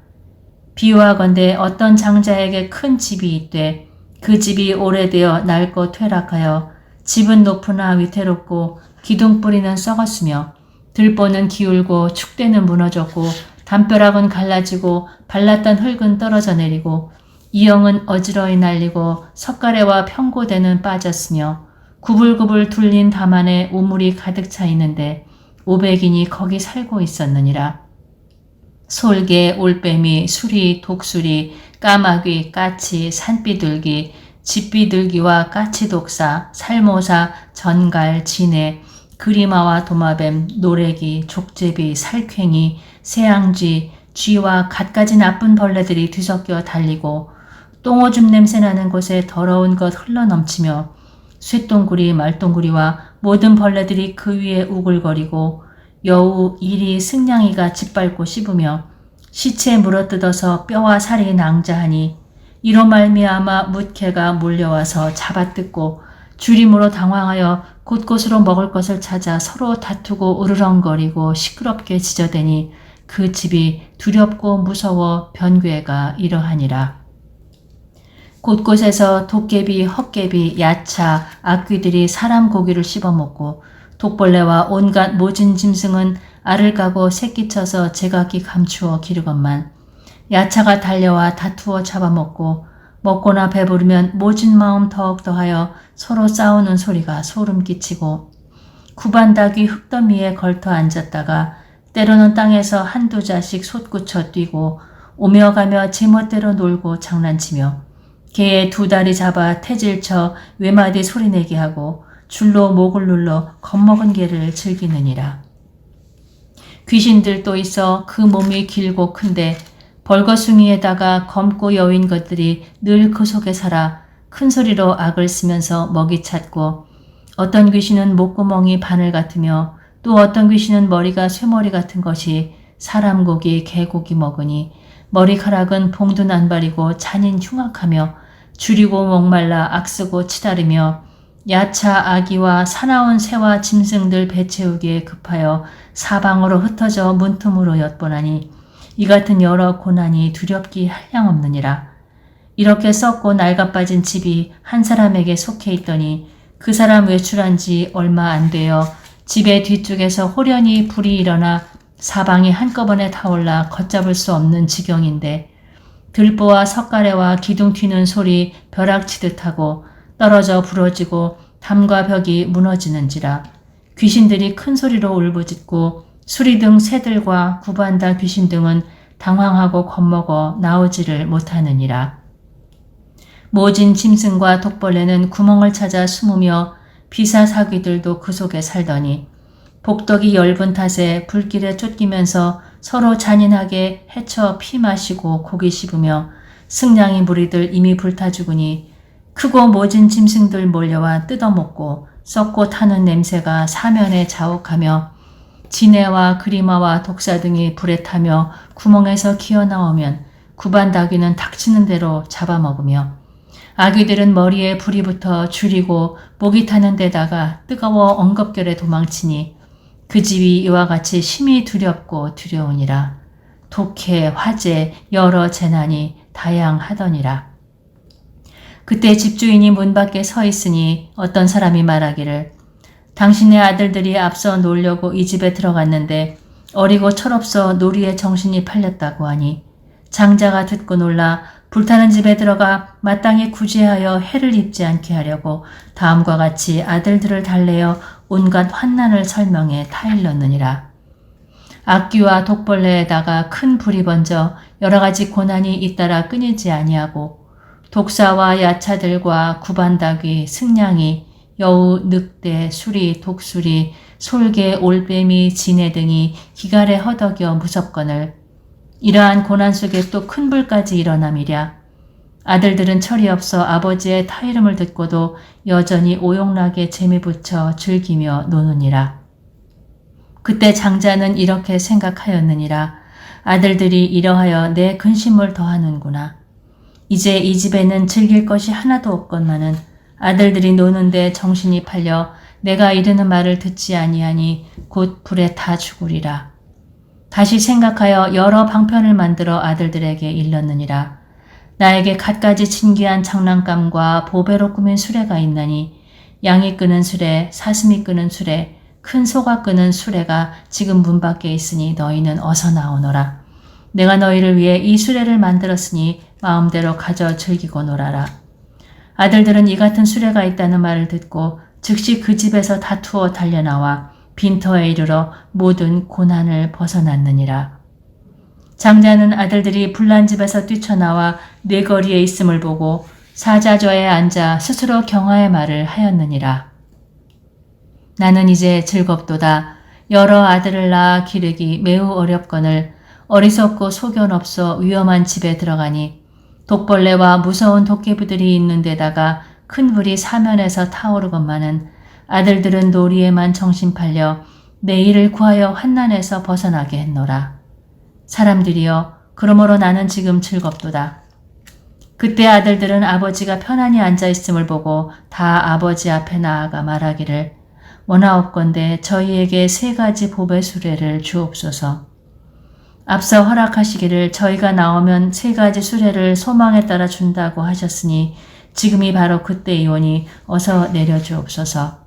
[SPEAKER 1] 비유하건대 어떤 장자에게 큰 집이 있되 그 집이 오래되어 낡고 퇴락하여 집은 높으나 위태롭고 기둥뿌리는 썩었으며 들보는 기울고 축대는 무너졌고 담벼락은 갈라지고 발랐던 흙은 떨어져 내리고 이영은 어지러이 날리고 석가래와 평고대는 빠졌으며 구불구불 둘린 담안에 우물이 가득 차 있는데 500인이 거기 살고 있었느니라. 솔개, 올빼미, 수리, 독수리, 까마귀, 까치, 산비둘기, 집비둘기와 까치독사, 살모사, 전갈, 진해, 그리마와 도마뱀, 노래기, 족제비, 살쾡이, 새앙쥐, 쥐와 갖가지 나쁜 벌레들이 뒤섞여 달리고 똥오줌 냄새나는 곳에 더러운 것 흘러넘치며 쇠똥구리 말똥구리와 모든 벌레들이 그 위에 우글거리고 여우 이리 승냥이가 짓밟고 씹으며 시체에 물어뜯어서 뼈와 살이 낭자하니 이로 말미암아 뭇개가 몰려와서 잡아뜯고 주림으로 당황하여 곳곳으로 먹을 것을 찾아 서로 다투고 으르렁거리고 시끄럽게 지저대니 그 집이 두렵고 무서워 변괴가 이러하니라. 곳곳에서 도깨비, 헛개비, 야차, 악귀들이 사람 고기를 씹어먹고 독벌레와 온갖 모진 짐승은 알을 까고 새끼 쳐서 제각기 감추어 기르건만 야차가 달려와 다투어 잡아먹고 먹고나 배부르면 모진 마음 더욱더하여 서로 싸우는 소리가 소름 끼치고 구반닭이 흙더미에 걸터 앉았다가 때로는 땅에서 한두 자씩 솟구쳐 뛰고 오며 가며 제멋대로 놀고 장난치며 개의 두 다리 잡아 태질쳐 외마디 소리내게 하고 줄로 목을 눌러 겁먹은 개를 즐기느니라. 귀신들도 있어 그 몸이 길고 큰데 벌거숭이에다가 검고 여인 것들이 늘 그 속에 살아 큰 소리로 악을 쓰면서 먹이 찾고 어떤 귀신은 목구멍이 바늘 같으며 또 어떤 귀신은 머리가 쇠머리 같은 것이 사람 고기 개고기 먹으니 머리카락은 봉두난발이고 잔인 흉악하며 줄이고 목말라 악쓰고 치다르며 야차 아기와 사나운 새와 짐승들 배채우기에 급하여 사방으로 흩어져 문틈으로 엿보나니 이 같은 여러 고난이 두렵기 한량없느니라. 이렇게 썩고 낡아빠진 집이 한 사람에게 속해 있더니 그 사람 외출한 지 얼마 안 되어 집의 뒤쪽에서 호련히 불이 일어나 사방이 한꺼번에 타올라 걷잡을 수 없는 지경인데 들보와 석가래와 기둥 튀는 소리 벼락치듯 하고 떨어져 부러지고 담과 벽이 무너지는지라. 귀신들이 큰 소리로 울부짖고 수리 등 새들과 구반다 귀신 등은 당황하고 겁먹어 나오지를 못하느니라. 모진 짐승과 독벌레는 구멍을 찾아 숨으며 비사사귀들도 그 속에 살더니 복덕이 엷은 탓에 불길에 쫓기면서 서로 잔인하게 헤쳐 피 마시고 고기 씹으며 승냥이 무리들 이미 불타 죽으니 크고 모진 짐승들 몰려와 뜯어먹고 썩고 타는 냄새가 사면에 자욱하며 지네와 그리마와 독사 등이 불에 타며 구멍에서 기어나오면 구반다귀는 닥치는 대로 잡아먹으며 아귀들은 머리에 불이 붙어 줄이고 목이 타는 데다가 뜨거워 엉겁결에 도망치니 그 집이 이와 같이 심히 두렵고 두려우니라. 독해, 화재, 여러 재난이 다양하더니라. 그때 집주인이 문 밖에 서 있으니 어떤 사람이 말하기를 당신의 아들들이 앞서 놀려고 이 집에 들어갔는데 어리고 철없어 놀이에 정신이 팔렸다고 하니 장자가 듣고 놀라 불타는 집에 들어가 마땅히 구제하여 해를 입지 않게 하려고 다음과 같이 아들들을 달래어 온갖 환난을 설명해 타일렀느니라. 악귀와 독벌레에다가 큰 불이 번져 여러 가지 고난이 잇따라 끊이지 아니하고 독사와 야차들과 구반닭이, 승냥이, 여우, 늑대, 수리, 독수리, 솔개, 올빼미, 지네 등이 기갈에 허덕여 무섭거늘 이러한 고난 속에 또 큰 불까지 일어남이랴. 아들들은 철이 없어 아버지의 타이름을 듣고도 여전히 오용나게 재미 붙여 즐기며 노느니라. 그때 장자는 이렇게 생각하였느니라. 아들들이 이러하여 내 근심을 더하는구나. 이제 이 집에는 즐길 것이 하나도 없건만은 아들들이 노는데 정신이 팔려 내가 이르는 말을 듣지 아니하니 곧 불에 타 죽으리라. 다시 생각하여 여러 방편을 만들어 아들들에게 일렀느니라. 나에게 갖가지 진귀한 장난감과 보배로 꾸민 수레가 있나니 양이 끄는 수레, 사슴이 끄는 수레, 큰 소가 끄는 수레가 지금 문 밖에 있으니 너희는 어서 나오너라. 내가 너희를 위해 이 수레를 만들었으니 마음대로 가져 즐기고 놀아라. 아들들은 이 같은 수레가 있다는 말을 듣고 즉시 그 집에서 다투어 달려나와 빈터에 이르러 모든 고난을 벗어났느니라. 장자는 아들들이 불난 집에서 뛰쳐나와 뇌거리에 있음을 보고 사자좌에 앉아 스스로 경화의 말을 하였느니라. 나는 이제 즐겁도다. 여러 아들을 낳아 기르기 매우 어렵거늘 어리석고 소견 없어 위험한 집에 들어가니 독벌레와 무서운 도깨비들이 있는 데다가 큰 불이 사면에서 타오르건만은 아들들은 놀이에만 정신 팔려 내 일을 구하여 환난에서 벗어나게 했노라. 사람들이여 그러므로 나는 지금 즐겁도다. 그때 아들들은 아버지가 편안히 앉아있음을 보고 다 아버지 앞에 나아가 말하기를 원하옵건대 저희에게 3가지 보배 수레를 주옵소서. 앞서 허락하시기를 저희가 나오면 3가지 수레를 소망에 따라 준다고 하셨으니 지금이 바로 그때이오니 어서 내려주옵소서.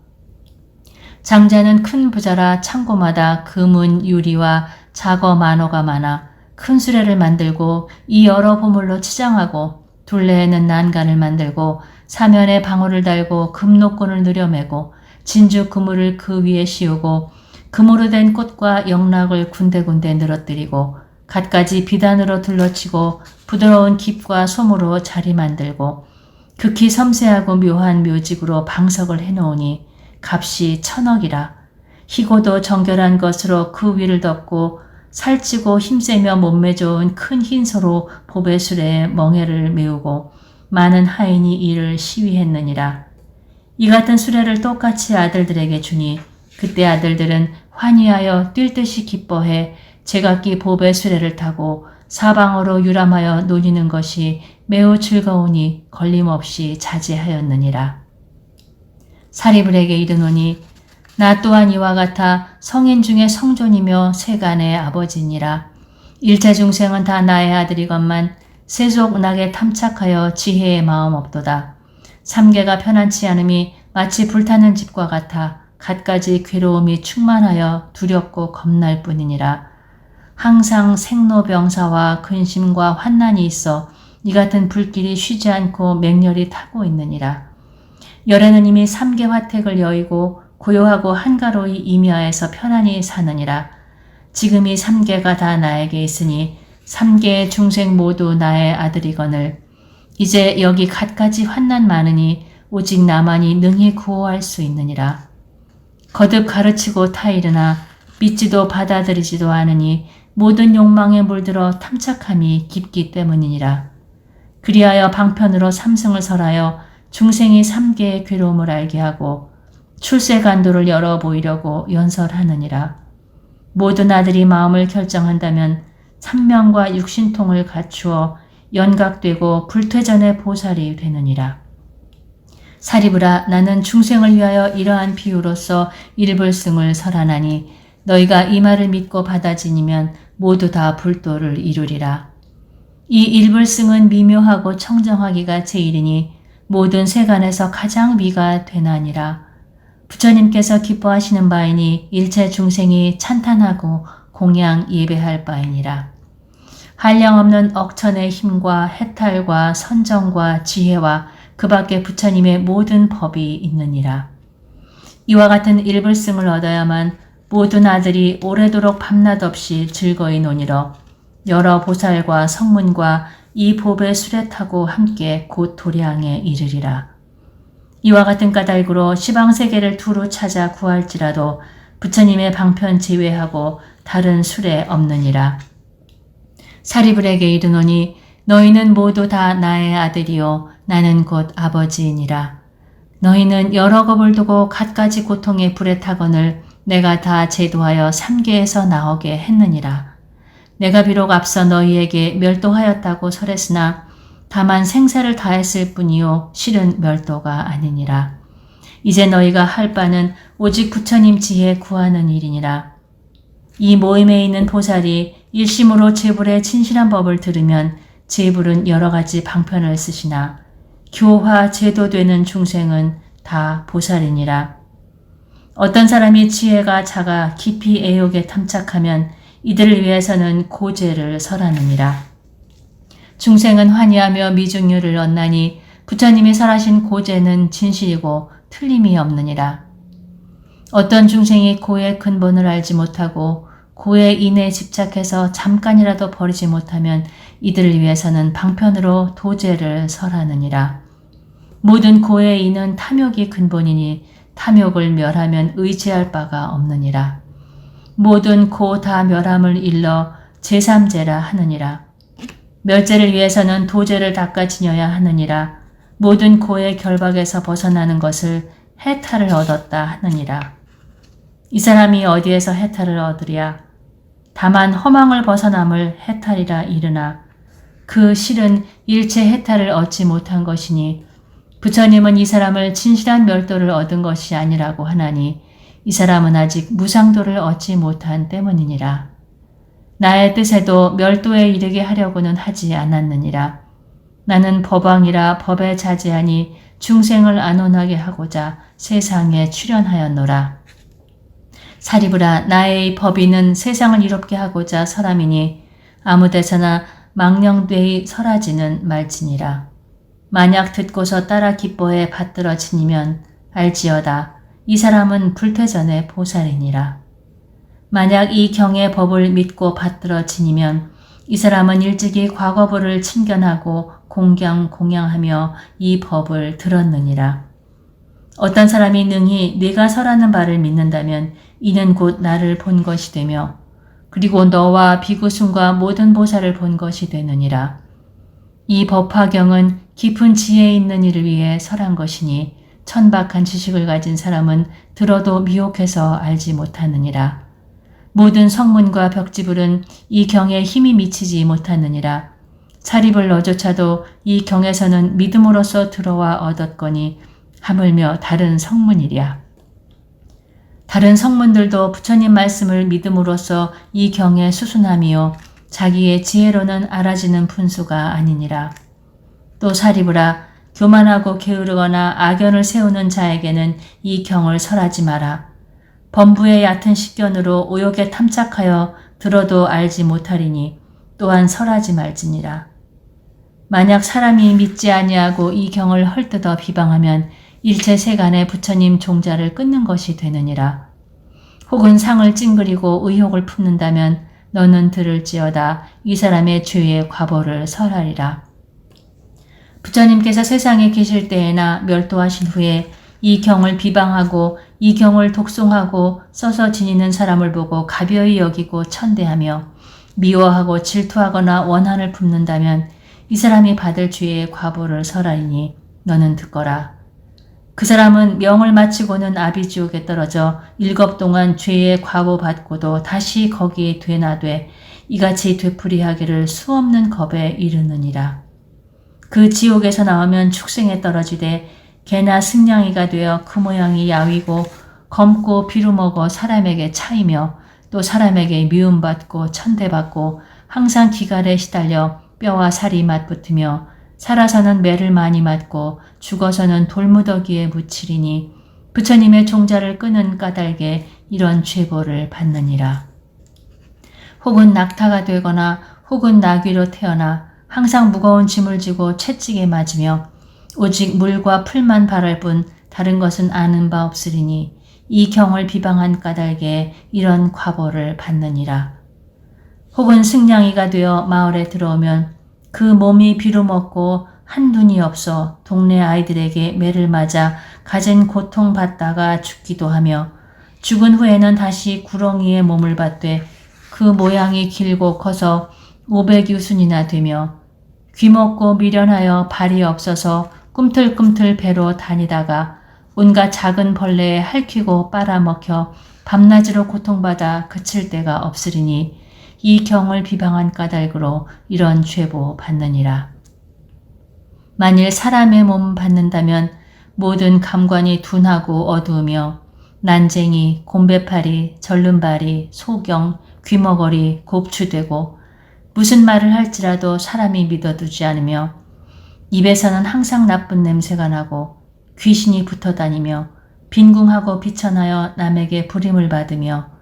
[SPEAKER 1] 장자는 큰 부자라 창고마다 금은 유리와 작어 만호가 많아 큰 수레를 만들고 이 여러 보물로 치장하고 둘레에는 난간을 만들고 사면에 방울을 달고 금노끈을 늘여매고 진주 그물을 그 위에 씌우고 금으로 된 꽃과 영락을 군데군데 늘어뜨리고 갖가지 비단으로 둘러치고 부드러운 깁과 솜으로 자리 만들고 극히 섬세하고 묘한 묘직으로 방석을 해놓으니 값이 1000억이라. 희고도 정결한 것으로 그 위를 덮고 살찌고 힘세며 몸매 좋은 큰 흰소로 보배수레에 멍에를 메우고 많은 하인이 이를 시위했느니라. 이 같은 수레를 똑같이 아들들에게 주니 그때 아들들은 환희하여 뛸 듯이 기뻐해 제각기 보배 수레를 타고 사방으로 유람하여 노니는 것이 매우 즐거우니 걸림없이 자제하였느니라. 사리불에게 이르노니 나 또한 이와 같아 성인 중에 성존이며 세간의 아버지니라. 일체 중생은 다 나의 아들이건만 세속 낙에 탐착하여 지혜의 마음 없도다. 삼계가 편안치 않음이 마치 불타는 집과 같아 갖가지 괴로움이 충만하여 두렵고 겁날 뿐이니라. 항상 생로병사와 근심과 환난이 있어 이 같은 불길이 쉬지 않고 맹렬히 타고 있느니라. 열에는 이미 3개 화택을 여의고 고요하고 한가로이 임야에서 편안히 사느니라. 지금 이 3개가 다 나에게 있으니 3개의 중생 모두 나의 아들이거늘 이제 여기 갖가지 환난 많으니 오직 나만이 능히 구호할 수 있느니라. 거듭 가르치고 타이르나 믿지도 받아들이지도 않으니 모든 욕망에 물들어 탐착함이 깊기 때문이니라. 그리하여 방편으로 삼승을 설하여 중생이 3개의 괴로움을 알게 하고 출세간도를 열어 보이려고 연설하느니라. 모든 아들이 마음을 결정한다면 삼명과 육신통을 갖추어 연각되고 불퇴전의 보살이 되느니라. 사리불아 나는 중생을 위하여 이러한 비유로서 일불승을 설하나니 너희가 이 말을 믿고 받아지니면 모두 다 불도를 이루리라. 이 일불승은 미묘하고 청정하기가 제일이니 모든 세간에서 가장 미가 되나니라. 부처님께서 기뻐하시는 바이니 일체 중생이 찬탄하고 공양 예배할 바이니라. 한량없는 억천의 힘과 해탈과 선정과 지혜와 그 밖에 부처님의 모든 법이 있느니라. 이와 같은 일불승을 얻어야만 모든 아들이 오래도록 밤낮 없이 즐거이 노니러 여러 보살과 성문과 이 법의 수레 타고 함께 곧 도량에 이르리라. 이와 같은 까닭으로 시방세계를 두루 찾아 구할지라도 부처님의 방편 제외하고 다른 수레 없느니라. 사리불에게 이르노니 너희는 모두 다 나의 아들이요 나는 곧 아버지이니라. 너희는 여러 겁을 두고 갖가지 고통의 불에 타거늘 내가 다 제도하여 3계에서 나오게 했느니라. 내가 비록 앞서 너희에게 멸도하였다고 설했으나 다만 생사를 다했을 뿐이요 실은 멸도가 아니니라. 이제 너희가 할 바는 오직 부처님 지혜 구하는 일이니라. 이 모임에 있는 보살이 일심으로 제불의 진실한 법을 들으면 제불은 여러 가지 방편을 쓰시나 교화 제도되는 중생은 다 보살이니라. 어떤 사람이 지혜가 작아 깊이 애욕에 탐착하면 이들을 위해서는 고제를 설하느니라. 중생은 환희하며 미중류를 얻나니 부처님이 설하신 고제는 진실이고 틀림이 없느니라. 어떤 중생이 고의 근본을 알지 못하고 고의 인에 집착해서 잠깐이라도 버리지 못하면 이들을 위해서는 방편으로 도제를 설하느니라. 모든 고의 인은 탐욕이 근본이니 탐욕을 멸하면 의지할 바가 없느니라. 모든 고 다 멸함을 일러 제3제라 하느니라. 멸제를 위해서는 도제를 닦아 지녀야 하느니라. 모든 고의 결박에서 벗어나는 것을 해탈을 얻었다 하느니라. 이 사람이 어디에서 해탈을 얻으랴? 다만 허망을 벗어남을 해탈이라 이르나 그 실은 일체 해탈을 얻지 못한 것이니 부처님은 이 사람을 진실한 멸도를 얻은 것이 아니라고 하나니 이 사람은 아직 무상도를 얻지 못한 때문이니라. 나의 뜻에도 멸도에 이르게 하려고는 하지 않았느니라. 나는 법왕이라 법에 자제하니 중생을 안온하게 하고자 세상에 출현하였노라. 사리부라, 나의 법인은 세상을 이롭게 하고자 설함이니 아무데서나 망령되이 설하지는 말지니라. 만약 듣고서 따라 기뻐해 받들어 지니면 알지어다. 이 사람은 불퇴전의 보살이니라. 만약 이 경의 법을 믿고 받들어 지니면 이 사람은 일찍이 과거부를 친견하고 공양하며 이 법을 들었느니라. 어떤 사람이 능히 네가 설하는 바를 믿는다면 이는 곧 나를 본 것이 되며 그리고 너와 비구순과 모든 보살을 본 것이 되느니라. 이 법화경은 깊은 지혜 있는 이를 위해 설한 것이니 천박한 지식을 가진 사람은 들어도 미혹해서 알지 못하느니라. 모든 성문과 벽지불은 이 경에 힘이 미치지 못하느니라. 사립을 너조차도 이 경에서는 믿음으로써 들어와 얻었거니 하물며 다른 성문이랴. 다른 성문들도 부처님 말씀을 믿음으로써 이 경에 수순함이요 자기의 지혜로는 알아지는 분수가 아니니라. 또 사리부라, 교만하고 게으르거나 악연을 세우는 자에게는 이 경을 설하지 마라. 범부의 얕은 식견으로 오욕에 탐착하여 들어도 알지 못하리니 또한 설하지 말지니라. 만약 사람이 믿지 아니하고 이 경을 헐뜯어 비방하면 일체 세간의 부처님 종자를 끊는 것이 되느니라. 혹은 상을 찡그리고 의혹을 품는다면 너는 들을지어다. 이 사람의 죄의 과보를 설하리라. 부처님께서 세상에 계실 때에나 멸도하신 후에 이 경을 비방하고 이 경을 독송하고 써서 지니는 사람을 보고 가벼이 여기고 천대하며 미워하고 질투하거나 원한을 품는다면 이 사람이 받을 죄의 과보를 설하리니 너는 듣거라. 그 사람은 명을 마치고는 아비지옥에 떨어져 7 동안 죄의 과보 받고도 다시 거기에 되나되 이같이 되풀이하기를 수없는 겁에 이르느니라. 그 지옥에서 나오면 축생에 떨어지되 개나 승냥이가 되어 그 모양이 야위고 검고 비루먹어 사람에게 차이며 또 사람에게 미움받고 천대받고 항상 기갈에 시달려 뼈와 살이 맞붙으며 살아서는 매를 많이 맞고 죽어서는 돌무더기에 묻히리니 부처님의 종자를 끄는 까닭에 이런 죄보를 받느니라. 혹은 낙타가 되거나 혹은 나귀로 태어나 항상 무거운 짐을 지고 채찍에 맞으며 오직 물과 풀만 바랄 뿐 다른 것은 아는 바 없으리니 이 경을 비방한 까닭에 이런 과보를 받느니라. 혹은 승냥이가 되어 마을에 들어오면 그 몸이 비루먹고 한눈이 없어 동네 아이들에게 매를 맞아 가진 고통받다가 죽기도 하며 죽은 후에는 다시 구렁이에 몸을 받되 그 모양이 길고 커서 500유순이나 되며 귀먹고 미련하여 발이 없어서 꿈틀꿈틀 배로 다니다가 온갖 작은 벌레에 핥히고 빨아먹혀 밤낮으로 고통받아 그칠 데가 없으리니 이 경을 비방한 까닭으로 이런 죄보 받느니라. 만일 사람의 몸 받는다면 모든 감관이 둔하고 어두우며 난쟁이, 곰배팔이, 절름발이, 소경, 귀머거리, 곱추되고 무슨 말을 할지라도 사람이 믿어두지 않으며 입에서는 항상 나쁜 냄새가 나고 귀신이 붙어다니며 빈궁하고 비천하여 남에게 부림을 받으며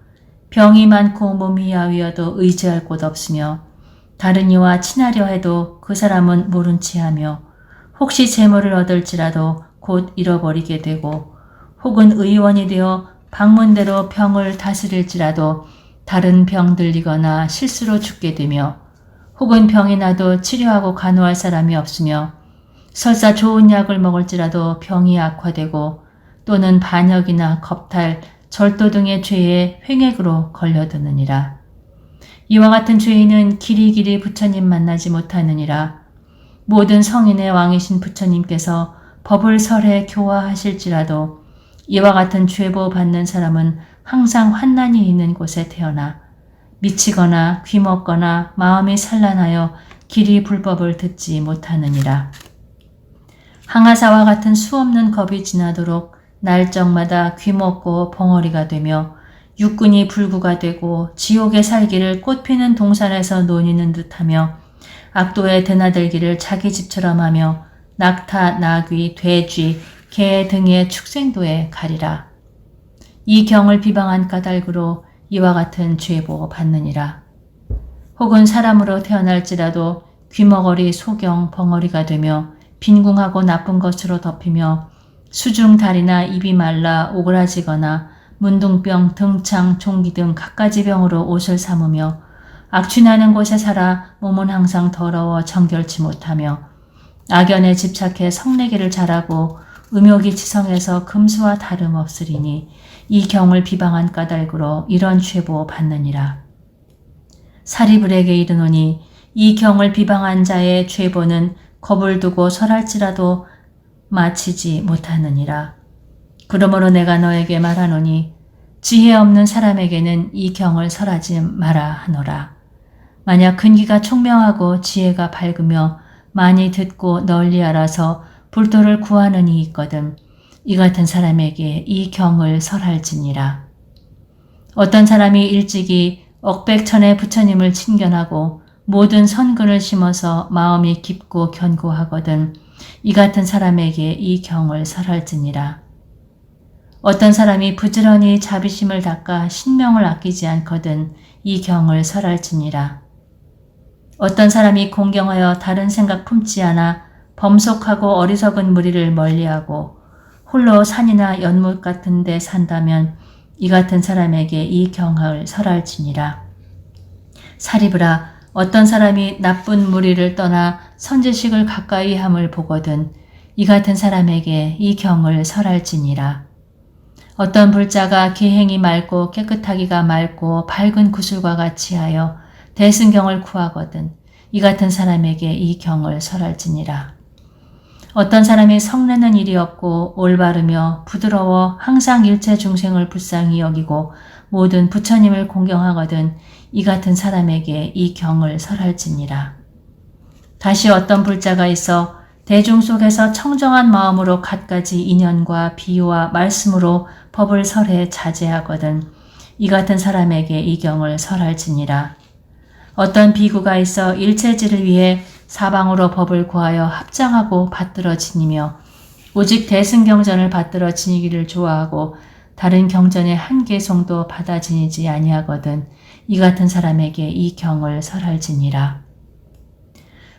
[SPEAKER 1] 병이 많고 몸이 야위어도 의지할 곳 없으며 다른 이와 친하려 해도 그 사람은 모른 체하며 혹시 재물을 얻을지라도 곧 잃어버리게 되고 혹은 의원이 되어 방문대로 병을 다스릴지라도 다른 병 들리거나 실수로 죽게 되며 혹은 병이 나도 치료하고 간호할 사람이 없으며 설사 좋은 약을 먹을지라도 병이 악화되고 또는 반역이나 겁탈, 절도 등의 죄에 횡액으로 걸려드느니라. 이와 같은 죄인은 길이길이 부처님 만나지 못하느니라. 모든 성인의 왕이신 부처님께서 법을 설해 교화하실지라도 이와 같은 죄보 받는 사람은 항상 환난이 있는 곳에 태어나 미치거나 귀먹거나 마음이 산란하여 길이 불법을 듣지 못하느니라. 항아사와 같은 수없는 겁이 지나도록 날적마다 귀먹고 벙어리가 되며 육군이 불구가 되고 지옥에 살기를 꽃피는 동산에서 논이는 듯하며 악도에 드나들기를 자기 집처럼 하며 낙타, 나귀, 돼쥐, 개 등의 축생도에 가리라. 이 경을 비방한 까닭으로 이와 같은 죄보 받느니라. 혹은 사람으로 태어날지라도 귀머거리, 소경, 벙어리가 되며 빈궁하고 나쁜 것으로 덮이며 수중 다리나 입이 말라 오그라지거나 문둥병, 등창, 종기 등 갖가지 병으로 옷을 삼으며 악취나는 곳에 살아 몸은 항상 더러워 정결치 못하며 악연에 집착해 성내기를 잘하고 음욕이 지성해서 금수와 다름없으리니 이 경을 비방한 까닭으로 이런 죄보 받느니라. 사리불에게 이르노니 이 경을 비방한 자의 죄보는 겁을 두고 설할지라도 마치지 못하느니라. 그러므로 내가 너에게 말하노니 지혜 없는 사람에게는 이 경을 설하지 마라 하노라. 만약 근기가 총명하고 지혜가 밝으며 많이 듣고 널리 알아서 불도를 구하는 이 있거든 이 같은 사람에게 이 경을 설할지니라. 어떤 사람이 일찍이 억백천의 부처님을 친견하고 모든 선근을 심어서 마음이 깊고 견고하거든 이 같은 사람에게 이 경을 설할지니라. 어떤 사람이 부지런히 자비심을 닦아 신명을 아끼지 않거든 이 경을 설할지니라. 어떤 사람이 공경하여 다른 생각 품지 않아 범속하고 어리석은 무리를 멀리하고 홀로 산이나 연못 같은 데 산다면 이 같은 사람에게 이 경을 설할지니라. 사리불아, 어떤 사람이 나쁜 무리를 떠나 선지식을 가까이 함을 보거든 이 같은 사람에게 이 경을 설할지니라. 어떤 불자가 기행이 맑고 깨끗하기가 맑고 밝은 구슬과 같이 하여 대승경을 구하거든 이 같은 사람에게 이 경을 설할지니라. 어떤 사람이 성내는 일이 없고 올바르며 부드러워 항상 일체 중생을 불쌍히 여기고 모든 부처님을 공경하거든 이 같은 사람에게 이 경을 설할지니라. 다시 어떤 불자가 있어 대중 속에서 청정한 마음으로 갖가지 인연과 비유와 말씀으로 법을 설해 자제하거든 이 같은 사람에게 이 경을 설할지니라. 어떤 비구가 있어 일체지를 위해 사방으로 법을 구하여 합장하고 받들어 지니며 오직 대승경전을 받들어 지니기를 좋아하고 다른 경전의 한 개송도 받아 지니지 아니하거든 이 같은 사람에게 이 경을 설할지니라.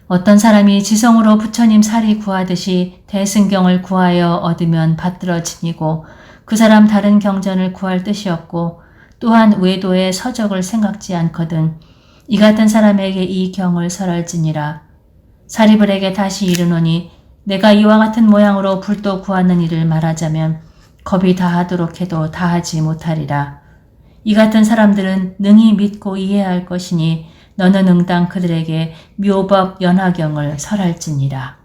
[SPEAKER 1] 어떤 사람이 지성으로 부처님 사리 구하듯이 대승경을 구하여 얻으면 받들어 지니고 그 사람 다른 경전을 구할 뜻이 없고 또한 외도의 서적을 생각지 않거든 이 같은 사람에게 이 경을 설할지니라. 사리불에게 다시 이르노니 내가 이와 같은 모양으로 불도 구하는 일을 말하자면 겁이 다하도록 해도 다하지 못하리라. 이 같은 사람들은 능히 믿고 이해할 것이니 너는 응당 그들에게 묘법 연화경을 설할지니라.